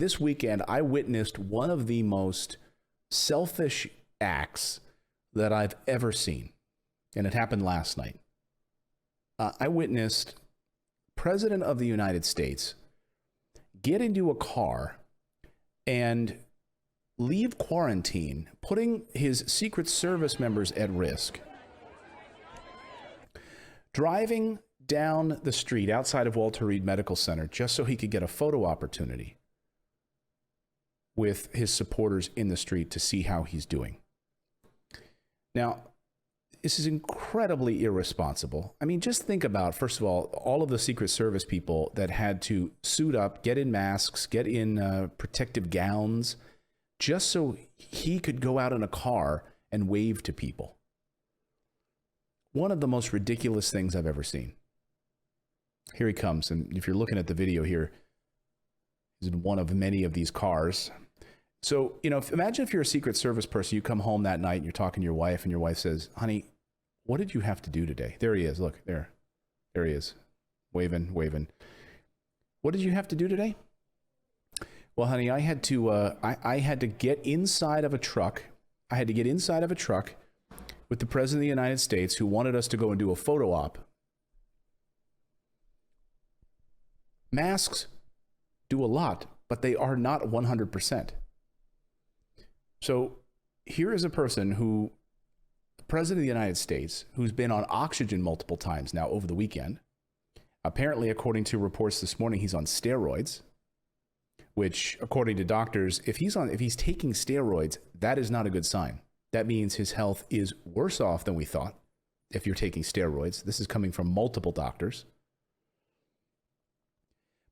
this weekend, I witnessed one of the most selfish acts that I've ever seen. And it happened last night. I witnessed President of the United States get into a car and leave quarantine, putting his Secret Service members at risk. Driving down the street outside of Walter Reed Medical Center just so he could get a photo opportunity with his supporters in the street to see how he's doing. Now, this is incredibly irresponsible. I mean, just think about, first of all of the Secret Service people that had to suit up, get in masks, get in protective gowns, just so he could go out in a car and wave to people. One of the most ridiculous things I've ever seen. Here he comes, and if you're looking at the video here, he's in one of many of these cars. So, imagine if you're a Secret Service person, you come home that night and you're talking to your wife, and your wife says, honey, what did you have to do today? There he is. Look, there he is. Waving. What did you have to do today? Well, honey, I had to get inside of a truck. I had to get inside of a truck with the President of the United States, who wanted us to go and do a photo op. Masks do a lot, but they are not 100%. So here is a person who, the President of the United States, who's been on oxygen multiple times now over the weekend. Apparently, according to reports this morning, he's on steroids, which, according to doctors, if he's taking steroids, that is not a good sign. That means his health is worse off than we thought if you're taking steroids. This is coming from multiple doctors.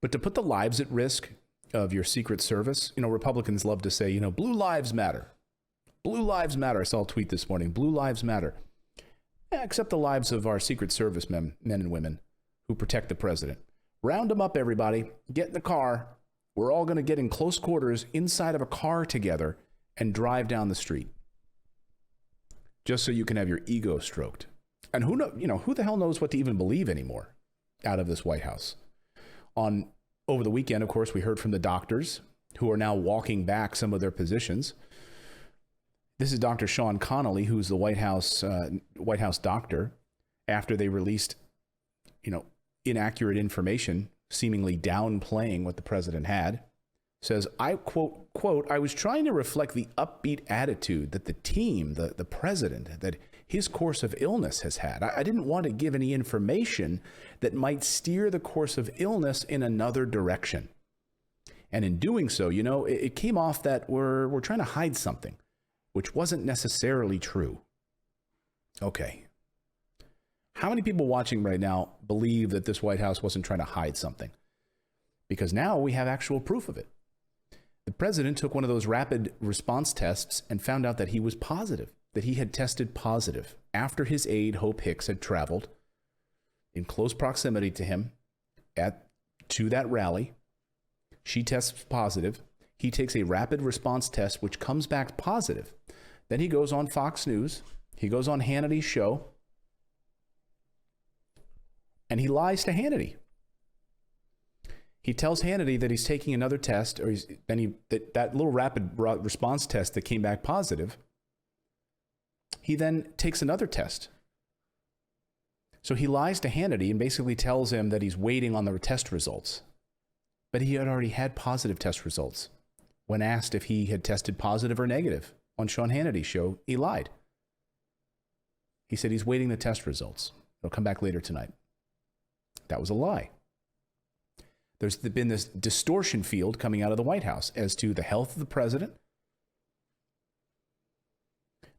But to put the lives at risk of your Secret Service, Republicans love to say, blue lives matter. Blue lives matter. I saw a tweet this morning. Blue lives matter. Yeah, except the lives of our Secret Service men and women who protect the president. Round them up, everybody. Get in the car. We're all going to get in close quarters inside of a car together and drive down the street. Just so you can have your ego stroked. And who the hell knows what to even believe anymore out of this White House. Over the weekend, of course, we heard from the doctors who are now walking back some of their positions. This is Dr. Sean Connolly, who's the White House doctor, after they released, inaccurate information, seemingly downplaying what the president had. Says, I quote, I was trying to reflect the upbeat attitude that the team, the president, that his course of illness has had. I didn't want to give any information that might steer the course of illness in another direction. And in doing so, it came off that we're trying to hide something, which wasn't necessarily true. Okay. How many people watching right now believe that this White House wasn't trying to hide something? Because now we have actual proof of it. The president took one of those rapid response tests and found out that he was positive, that he had tested positive after his aide, Hope Hicks, had traveled in close proximity to him to that rally. She tests positive. He takes a rapid response test, which comes back positive. Then he goes on Fox News. He goes on Hannity's show. And he lies to Hannity. He tells Hannity that he's taking another test, that little rapid response test that came back positive. He then takes another test. So he lies to Hannity and basically tells him that he's waiting on the test results. But he had already had positive test results. When asked if he had tested positive or negative on Sean Hannity's show, he lied. He said he's waiting the test results. It'll come back later tonight. That was a lie. There's been this distortion field coming out of the White House as to the health of the president.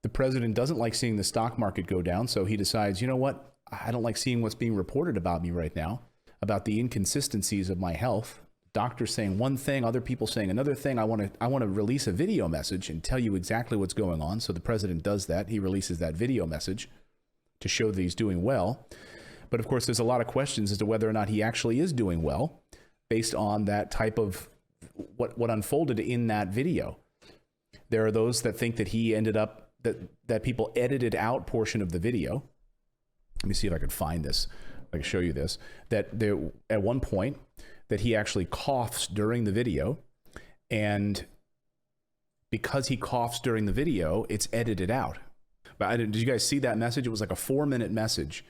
The president doesn't like seeing the stock market go down, so he decides, you know what? I don't like seeing what's being reported about me right now, about the inconsistencies of my health. Doctors saying one thing, other people saying another thing. I want to release a video message and tell you exactly what's going on. So the president does that. He releases that video message to show that he's doing well. But of course, there's a lot of questions as to whether or not he actually is doing well, based on that type of what unfolded in that video. There are those that think that he ended up, that people edited out portion of the video. Let me see if I can find this. I can show you this. That there, at one point, that he actually coughs during the video, And because he coughs during the video, it's edited out. But did you guys see that message? It was like a 4-minute message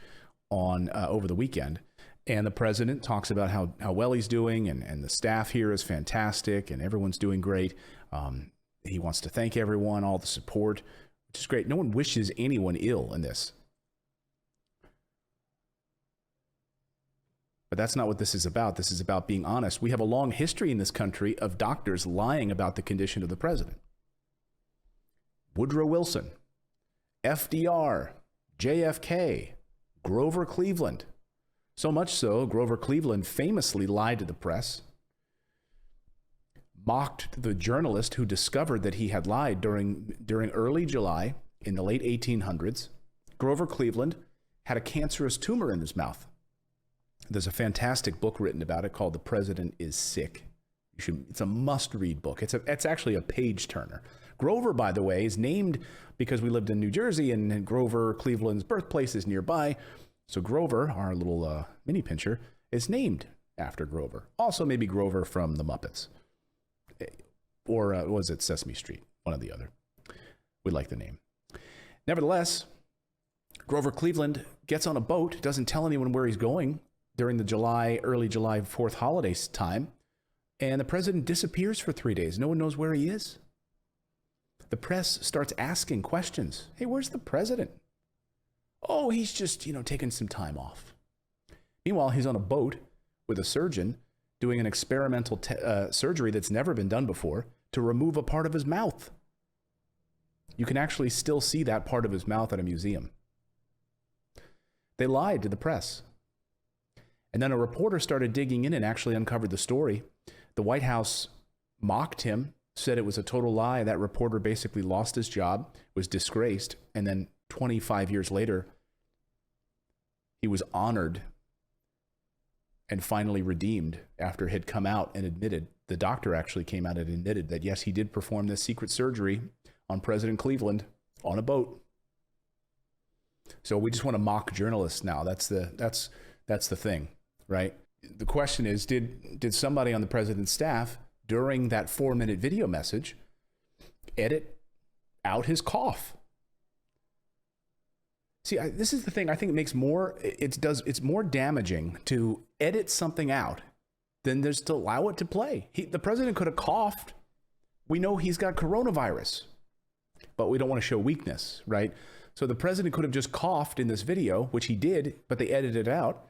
on over the weekend. And the president talks about how well he's doing, and the staff here is fantastic, and everyone's doing great. He wants to thank everyone, all the support, which is great. No one wishes anyone ill in this. But that's not what this is about. This is about being honest. We have a long history in this country of doctors lying about the condition of the president. Woodrow Wilson, FDR, JFK, Grover Cleveland. So much so, Grover Cleveland famously lied to the press, mocked the journalist who discovered that he had lied during early July in the late 1800s. Grover Cleveland had a cancerous tumor in his mouth. There's a fantastic book written about it called The President is Sick. It's a must-read book. It's actually a page-turner. Grover, by the way, is named because we lived in New Jersey, and Grover Cleveland's birthplace is nearby. So Grover, our little mini pincher, is named after Grover. Also maybe Grover from the Muppets. Or was it Sesame Street? One or the other. We like the name. Nevertheless, Grover Cleveland gets on a boat, doesn't tell anyone where he's going during the early July 4th holiday time, and the president disappears for 3 days. No one knows where he is. The press starts asking questions. Hey, where's the president? Oh, he's just, taking some time off. Meanwhile, he's on a boat with a surgeon doing an experimental surgery that's never been done before to remove a part of his mouth. You can actually still see that part of his mouth at a museum. They lied to the press. And then a reporter started digging in and actually uncovered the story. The White House mocked him, said it was a total lie. That reporter basically lost his job, was disgraced, and then 25 years later, he was honored and finally redeemed after it had come out and admitted, the doctor actually came out and admitted that, yes, he did perform this secret surgery on President Cleveland on a boat. So we just want to mock journalists now. That's the thing, right? The question is, did somebody on the president's staff during that 4-minute video message edit out his cough? See, this is the thing. I think it's more damaging to edit something out than just to allow it to play. The president could have coughed. We know he's got coronavirus, but we don't want to show weakness, right? So the president could have just coughed in this video, which he did, but they edited it out.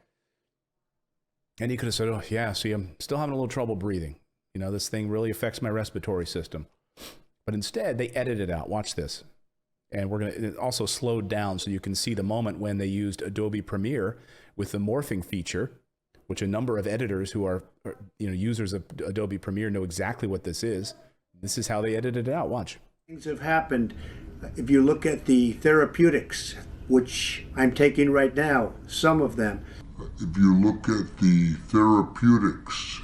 And he could have said, oh, yeah, see, I'm still having a little trouble breathing. This thing really affects my respiratory system. But instead, they edited it out. Watch this. And it also slowed down so you can see the moment when they used Adobe Premiere with the morphing feature, which a number of editors who are users of Adobe Premiere know exactly what this is. This is how they edited it out. Watch. Things have happened. If you look at the therapeutics, which I'm taking right now, some of them. If you look at the therapeutics,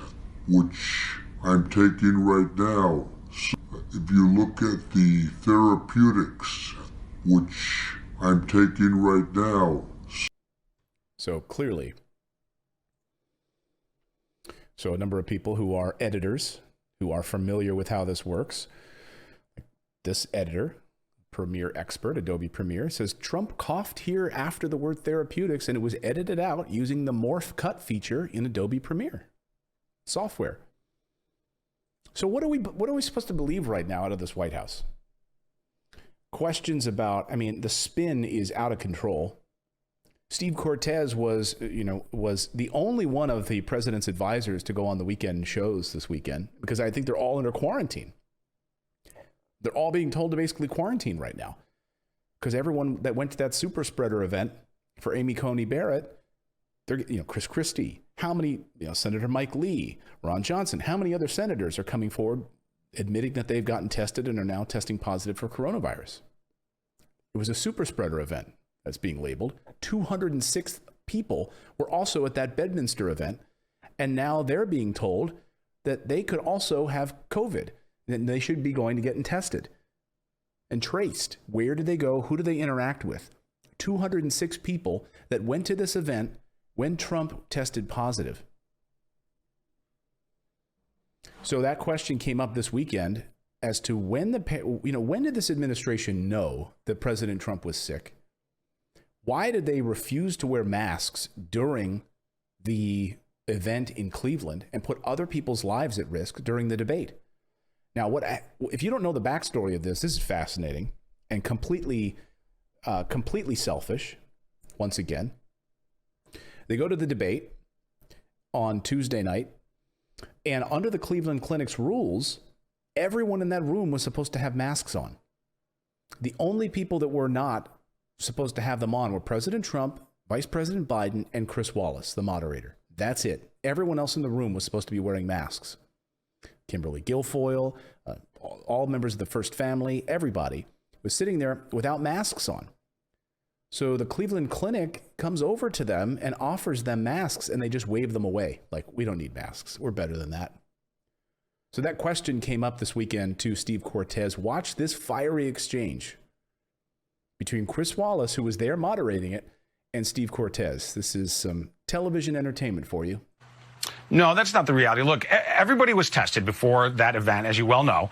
which I'm taking right now, if you look at the therapeutics, which I'm taking right now. So clearly. So a number of people who are editors, who are familiar with how this works. This editor, Premiere expert, Adobe Premiere, says Trump coughed here after the word therapeutics, and it was edited out using the morph cut feature in Adobe Premiere software. So what are we supposed to believe right now out of this White House? Questions about, the spin is out of control. Steve Cortez was the only one of the president's advisors to go on the weekend shows this weekend, because I think they're all under quarantine. They're all being told to basically quarantine right now, because everyone that went to that super spreader event for Amy Coney Barrett, they're, Chris Christie, how many, Senator Mike Lee, Ron Johnson, how many other senators are coming forward admitting that they've gotten tested and are now testing positive for coronavirus? It was a super spreader event that's being labeled. 206 people were also at that Bedminster event, and now they're being told that they could also have COVID, and they should be going to get tested and traced. Where did they go? Who do they interact with? 206 people that went to this event when Trump tested positive. So that question came up this weekend as to when when did this administration know that President Trump was sick? Why did they refuse to wear masks during the event in Cleveland and put other people's lives at risk during the debate? Now, if you don't know the backstory of this is fascinating and completely selfish. Once again, they go to the debate on Tuesday night, and under the Cleveland Clinic's rules, everyone in that room was supposed to have masks on. The only people that were not supposed to have them on were President Trump, Vice President Biden, and Chris Wallace, the moderator. That's it. Everyone else in the room was supposed to be wearing masks. Kimberly Guilfoyle, all members of the First Family, everybody was sitting there without masks on. So the Cleveland Clinic comes over to them and offers them masks, and they just wave them away. Like, we don't need masks. We're better than that. So that question came up this weekend to Steve Cortez. Watch this fiery exchange between Chris Wallace, who was there moderating it, and Steve Cortez. This is some television entertainment for you. No, that's not the reality. Look, everybody was tested before that event, as you well know.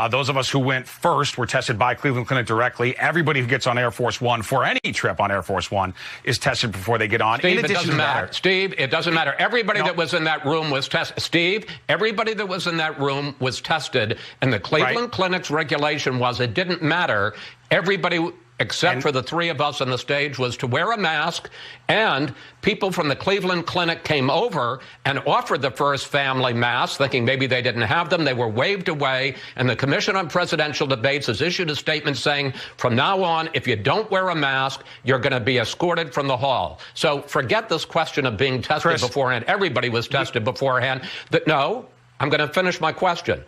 Those of us who went first were tested by Cleveland Clinic directly. Everybody who gets on Air Force One for any trip on Air Force One is tested before they get on. Steve, it doesn't matter. Steve, it doesn't matter. Everybody that was in that room was tested. Steve, everybody that was in that room was tested. And the Cleveland Clinic's regulation was it didn't matter. Everybody except for the three of us on the stage, was to wear a mask, and people from the Cleveland Clinic came over and offered the First Family masks, thinking maybe they didn't have them. They were waved away, and the Commission on Presidential Debates has issued a statement saying, from now on, if you don't wear a mask, you're going to be escorted from the hall. So forget this question of being tested beforehand. Everybody was tested beforehand. No, I'm going to finish my question.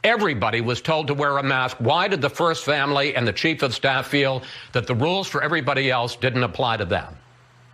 Everybody was told to wear a mask. Why did the First Family and the Chief of Staff feel that the rules for everybody else didn't apply to them?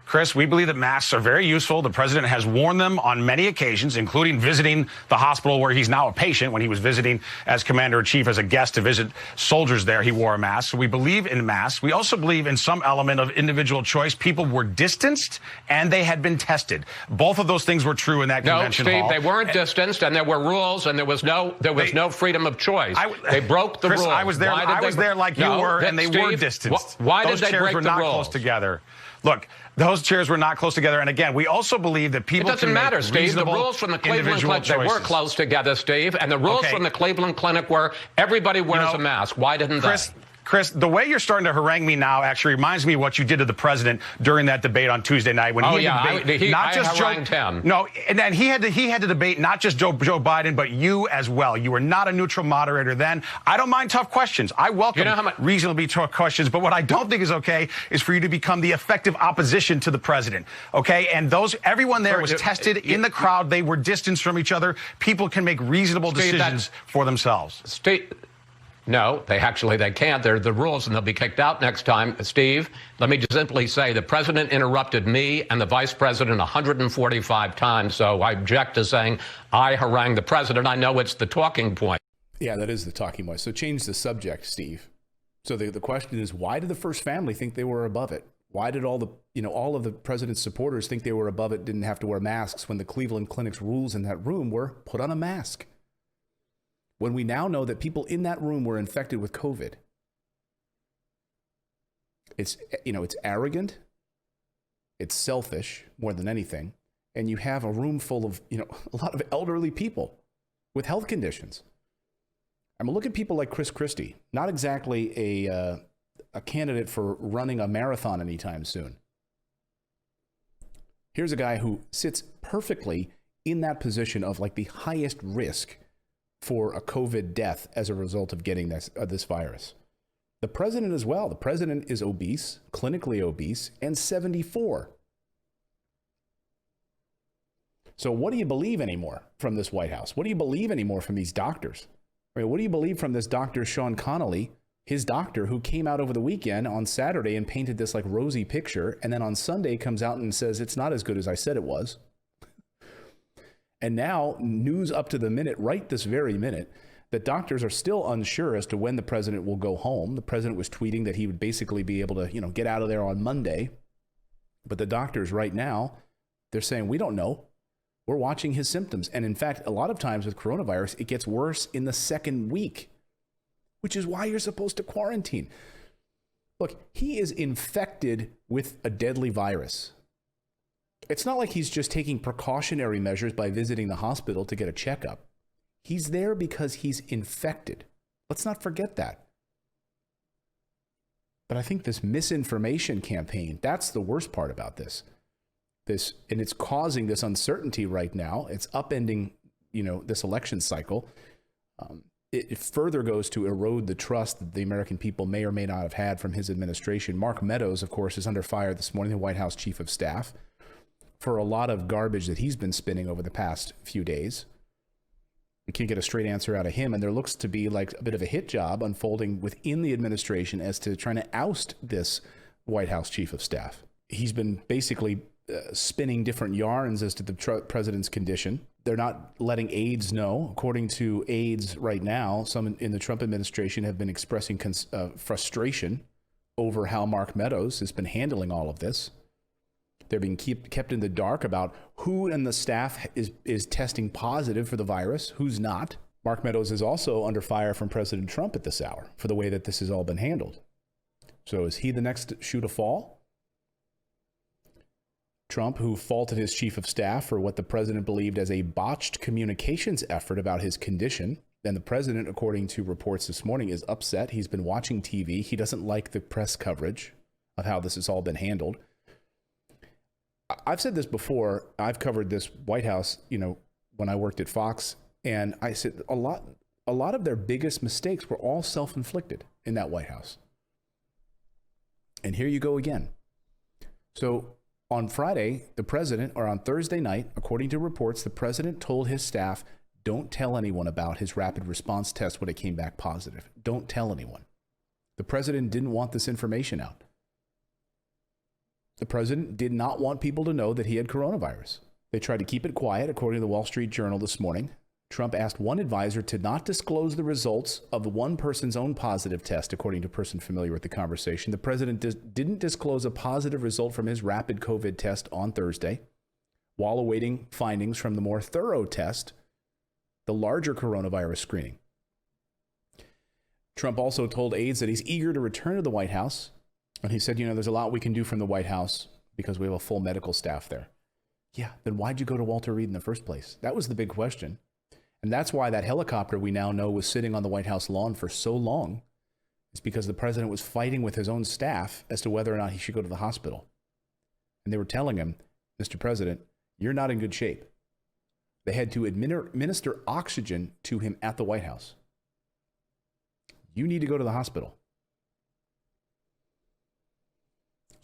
Chris, we believe that masks are very useful. The president has worn them on many occasions, including visiting the hospital where he's now a patient. When he was visiting as commander-in-chief as a guest to visit soldiers there, he wore a mask. So we believe in masks. We also believe in some element of individual choice. People were distanced and they had been tested. Both of those things were true in that convention hall. No, Steve, they weren't distanced, and there were rules, and there was no freedom of choice. They broke the rules. I was there. I was there like you were, and they were distanced. Why did they break the rules? Those chairs were not close together. Look, those chairs were not close together. And again, we also believe that people It doesn't matter, Steve. The rules from the Cleveland Clinic, they were close together, Steve. And the rules from the Cleveland Clinic were everybody wears a mask. Why didn't they? Chris, the way you're starting to harangue me now actually reminds me of what you did to the president during that debate on Tuesday night when he had to debate not just Joe. No, and then he had to debate not just Joe Biden, but you as well. You were not a neutral moderator then. I don't mind tough questions. I welcome reasonably tough questions. But what I don't think is okay is for you to become the effective opposition to the president. Okay, and everyone there was tested in the crowd. They were distanced from each other. People can make reasonable decisions for themselves. No, they can't. They're the rules, and they'll be kicked out next time. Steve, let me just simply say the president interrupted me and the vice president 145 times, so I object to saying I harangued the president. I know it's the talking point. Yeah, that is the talking point. So change the subject, Steve. So the question is, why did the First Family think they were above it? Why did all of the president's supporters think they were above it, didn't have to wear masks, when the Cleveland Clinic's rules in that room were put on a mask? When we now know that people in that room were infected with COVID. It's arrogant, it's selfish more than anything, and you have a room full of, a lot of elderly people with health conditions. I mean, look at people like Chris Christie, not exactly a candidate for running a marathon anytime soon. Here's a guy who sits perfectly in that position of like the highest risk for a COVID death as a result of getting this virus. The president as well. The president is obese, clinically obese, and 74. So what do you believe anymore from this White House? What do you believe anymore from these doctors? I mean, what do you believe from this Dr. Sean Connolly, his doctor, who came out over the weekend on Saturday and painted this like rosy picture, and then on Sunday comes out and says it's not as good as I said it was? And now, news up to the minute, right this very minute, that doctors are still unsure as to when the president will go home. The president was tweeting that he would basically be able to, get out of there on Monday. But the doctors right now, they're saying, we don't know. We're watching his symptoms. And in fact, a lot of times with coronavirus, it gets worse in the second week, which is why you're supposed to quarantine. Look, he is infected with a deadly virus. It's not like he's just taking precautionary measures by visiting the hospital to get a checkup. He's there because he's infected. Let's not forget that. But I think this misinformation campaign, that's the worst part about this. And it's causing this uncertainty right now. It's upending, this election cycle. It further goes to erode the trust that the American people may or may not have had from his administration. Mark Meadows, of course, is under fire this morning, the White House chief of staff, for a lot of garbage that he's been spinning over the past few days. We can't get a straight answer out of him. And there looks to be like a bit of a hit job unfolding within the administration as to trying to oust this White House chief of staff. He's been basically spinning different yarns as to the president's condition. They're not letting aides know. According to aides right now, some in the Trump administration have been expressing frustration over how Mark Meadows has been handling all of this. They're being kept in the dark about who in the staff is testing positive for the virus, who's not. Mark Meadows is also under fire from President Trump at this hour for the way that this has all been handled. So is he the next shoe to fall? Trump, who faulted his chief of staff for what the president believed as a botched communications effort about his condition. And the president, according to reports this morning, is upset. He's been watching TV. He doesn't like the press coverage of how this has all been handled. I've said this before. I've covered this White House, when I worked at Fox, and I said a lot of their biggest mistakes were all self-inflicted in that White House. And here you go again. So on Friday, on Thursday night, according to reports, the president told his staff, don't tell anyone about his rapid response test when it came back positive. Don't tell anyone. The president didn't want this information out. The president did not want people to know that he had coronavirus. They tried to keep it quiet, according to the Wall Street Journal this morning. Trump asked one advisor to not disclose the results of one person's own positive test, according to a person familiar with the conversation. The president didn't disclose a positive result from his rapid COVID test on Thursday, while awaiting findings from the more thorough test, the larger coronavirus screening. Trump also told aides that he's eager to return to the White House. And he said, there's a lot we can do from the White House because we have a full medical staff there. Yeah, then why'd you go to Walter Reed in the first place? That was the big question. And that's why that helicopter we now know was sitting on the White House lawn for so long. It's because the president was fighting with his own staff as to whether or not he should go to the hospital. And they were telling him, Mr. President, you're not in good shape. They had to administer oxygen to him at the White House. You need to go to the hospital.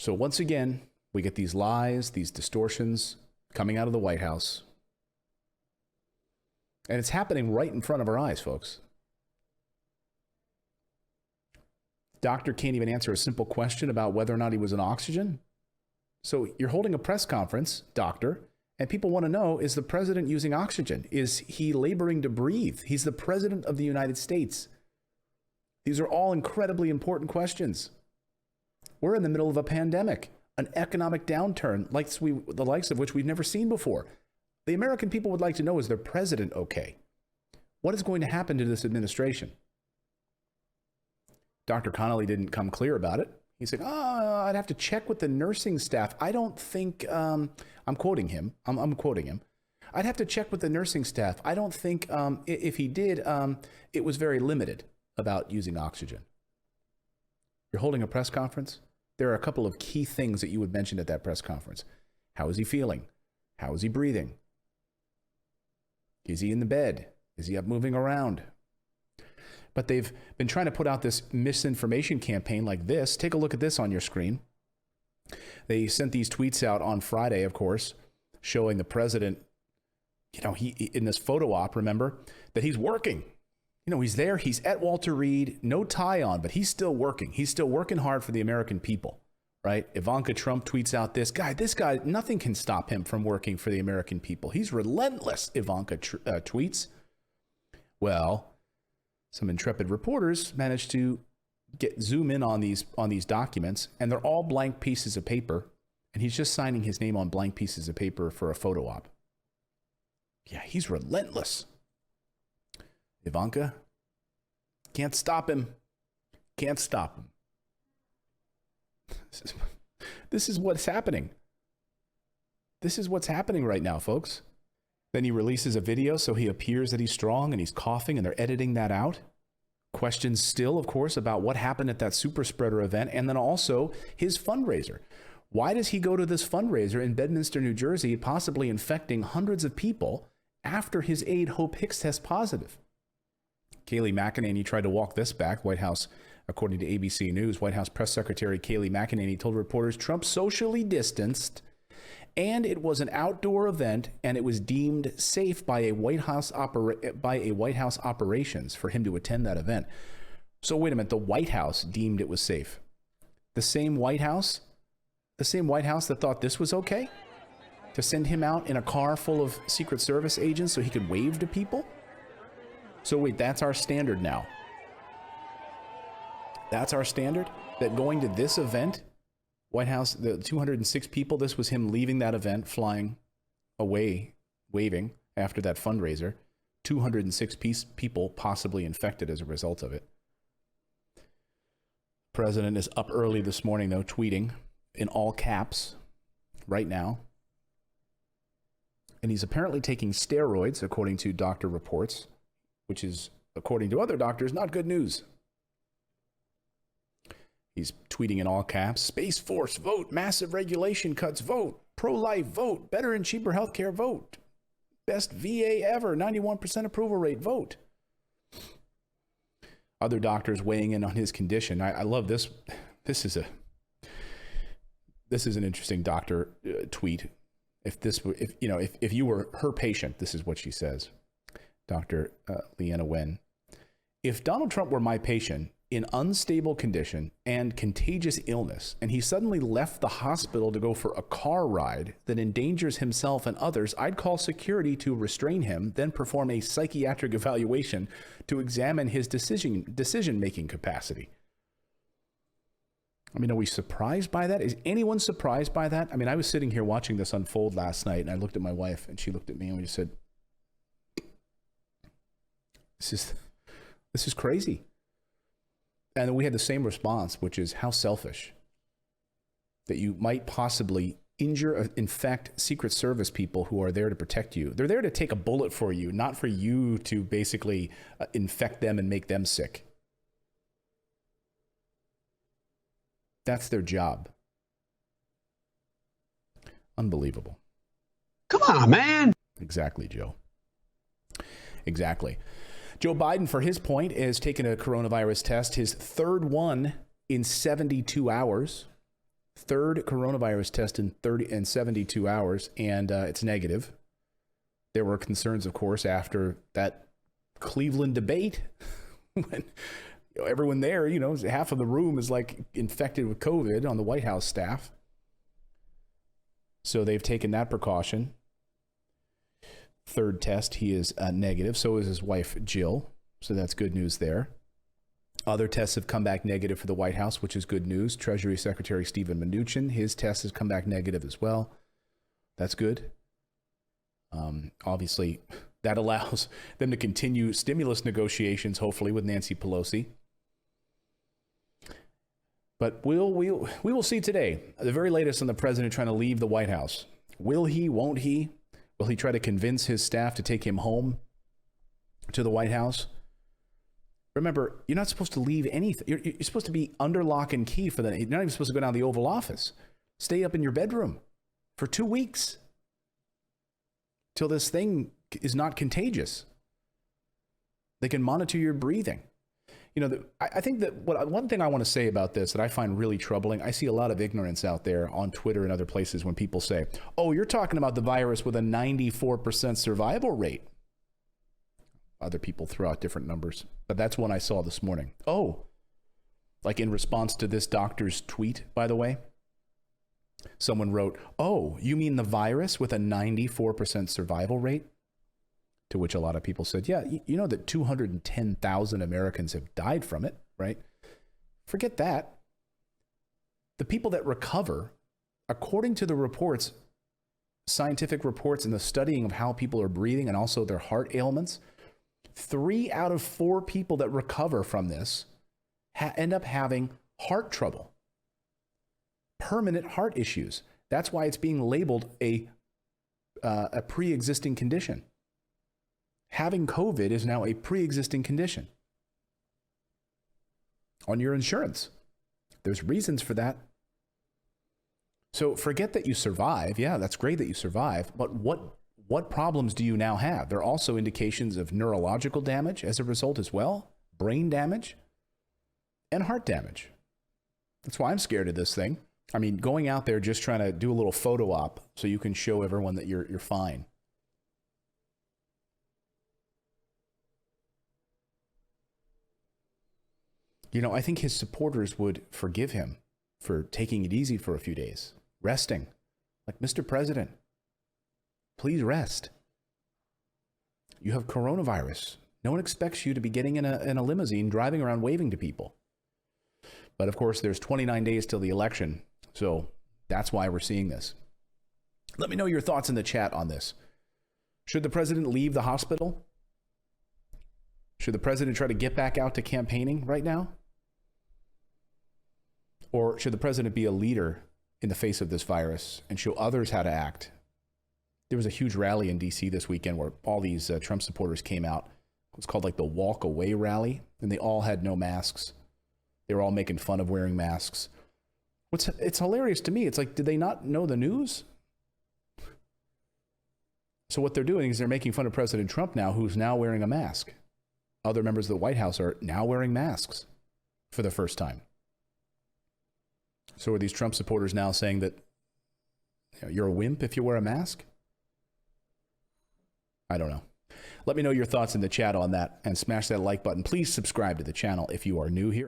So once again, we get these lies, these distortions coming out of the White House. And it's happening right in front of our eyes, folks. The doctor can't even answer a simple question about whether or not he was on oxygen. So you're holding a press conference, doctor, and people want to know, is the president using oxygen? Is he laboring to breathe? He's the president of the United States. These are all incredibly important questions. We're in the middle of a pandemic, an economic downturn, the likes of which we've never seen before. The American people would like to know, is their president okay? What is going to happen to this administration? Dr. Connolly didn't come clear about it. He said, I'd have to check with the nursing staff. I don't think, I'm quoting him. I'm quoting him. I'd have to check with the nursing staff. I don't think if he did, it was very limited about using oxygen. You're holding a press conference. There are a couple of key things that you would mention at that press conference. How is he feeling? How is he breathing? Is he in the bed? Is he up moving around? But they've been trying to put out this misinformation campaign like this. Take a look at this on your screen. They sent these tweets out on Friday, of course, showing the president, he in this photo op, remember, that he's working. He's there. He's at Walter Reed, no tie on, but he's still working. He's still working hard for the American people, right? Ivanka Trump tweets out this guy, nothing can stop him from working for the American people. He's relentless, Ivanka tweets. Well, some intrepid reporters managed to zoom in on these documents, and they're all blank pieces of paper, and he's just signing his name on blank pieces of paper for a photo op. Yeah, he's relentless. Ivanka, can't stop him. Can't stop him. This is what's happening. This is what's happening right now, folks. Then he releases a video so he appears that he's strong and he's coughing, and they're editing that out. Questions still, of course, about what happened at that super spreader event, and then also his fundraiser. Why does he go to this fundraiser in Bedminster, New Jersey, possibly infecting hundreds of people after his aide Hope Hicks tests positive? Kayleigh McEnany tried to walk this back. White House, according to ABC News, White House Press Secretary Kayleigh McEnany told reporters Trump socially distanced, and it was an outdoor event, and it was deemed safe by a White House operations for him to attend that event. So wait a minute, the White House deemed it was safe. The same White House that thought this was okay to send him out in a car full of Secret Service agents so he could wave to people? So wait, that's our standard now. That's our standard? That going to this event, White House, the 206 people, this was him leaving that event, flying away, waving after that fundraiser. 206 people possibly infected as a result of it. The president is up early this morning, though, tweeting in all caps right now. And he's apparently taking steroids, according to doctor reports, which is, according to other doctors, not good news. He's tweeting in all caps, Space Force, vote, massive regulation cuts, vote, pro-life, vote, better and cheaper healthcare, vote, best VA ever, 91% approval rate, vote. Other doctors weighing in on his condition. I love this. This is an interesting doctor tweet. If you were her patient, this is what she says. Dr. Leanna Wen. If Donald Trump were my patient in unstable condition and contagious illness, and he suddenly left the hospital to go for a car ride that endangers himself and others, I'd call security to restrain him, then perform a psychiatric evaluation to examine his decision-making capacity. I mean, are we surprised by that? Is anyone surprised by that? I mean, I was sitting here watching this unfold last night, and I looked at my wife, and she looked at me, and we just said, This is crazy. And then we had the same response, which is how selfish that you might possibly infect Secret Service people who are there to protect you. They're there to take a bullet for you, not for you to basically infect them and make them sick. That's their job. Unbelievable. Come on, man. Exactly, Joe. Exactly. Joe Biden, for his point, is taking a coronavirus test, his third one in 72 hours. Third coronavirus test in 72 hours, and it's negative. There were concerns, of course, after that Cleveland debate when everyone there, half of the room is like infected with COVID on the White House staff. So they've taken that precaution. Third test, he is negative. So is his wife, Jill. So that's good news there. Other tests have come back negative for the White House, which is good news. Treasury Secretary Steven Mnuchin, his test has come back negative as well. That's good. Obviously, that allows them to continue stimulus negotiations, hopefully, with Nancy Pelosi. But we will see today, the very latest on the president trying to leave the White House. Will he, won't he? Will he try to convince his staff to take him home to the White House? Remember, you're not supposed to leave anything. You're supposed to be under lock and key for that. You're not even supposed to go down to the Oval Office. Stay up in your bedroom for 2 weeks till this thing is not contagious. They can monitor your breathing. I think that one thing I want to say about this that I find really troubling, I see a lot of ignorance out there on Twitter and other places when people say, oh, you're talking about the virus with a 94% survival rate. Other people throw out different numbers, but that's one I saw this morning. Oh, like in response to this doctor's tweet, by the way, someone wrote, oh, you mean the virus with a 94% survival rate? To which a lot of people said, yeah, you know that 210,000 Americans have died from it, right? Forget that. The people that recover, according to the reports, scientific reports and the studying of how people are breathing and also their heart ailments, 3 out of 4 people that recover from this end up having heart trouble, permanent heart issues. That's why it's being labeled a pre-existing condition. Having COVID is now a pre-existing condition on your insurance. There's reasons for that. So forget that you survive. Yeah, that's great that you survive. But what problems do you now have? There are also indications of neurological damage as a result as well, brain damage, and heart damage. That's why I'm scared of this thing. I mean, going out there just trying to do a little photo op so you can show everyone that you're fine. You know, I think his supporters would forgive him for taking it easy for a few days, resting. Like, Mr. President, please rest. You have coronavirus. No one expects you to be getting in a limousine, driving around waving to people. But of course, there's 29 days till the election. So that's why we're seeing this. Let me know your thoughts in the chat on this. Should the president leave the hospital? Should the president try to get back out to campaigning right now? Or should the president be a leader in the face of this virus and show others how to act? There was a huge rally in D.C. this weekend where all these Trump supporters came out. It was called like the Walk Away rally, and they all had no masks. They were all making fun of wearing masks. It's hilarious to me. It's like, did they not know the news? So what they're doing is they're making fun of President Trump now, who's now wearing a mask. Other members of the White House are now wearing masks for the first time. So are these Trump supporters now saying that you're a wimp if you wear a mask? I don't know. Let me know your thoughts in the chat on that and smash that like button. Please subscribe to the channel if you are new here.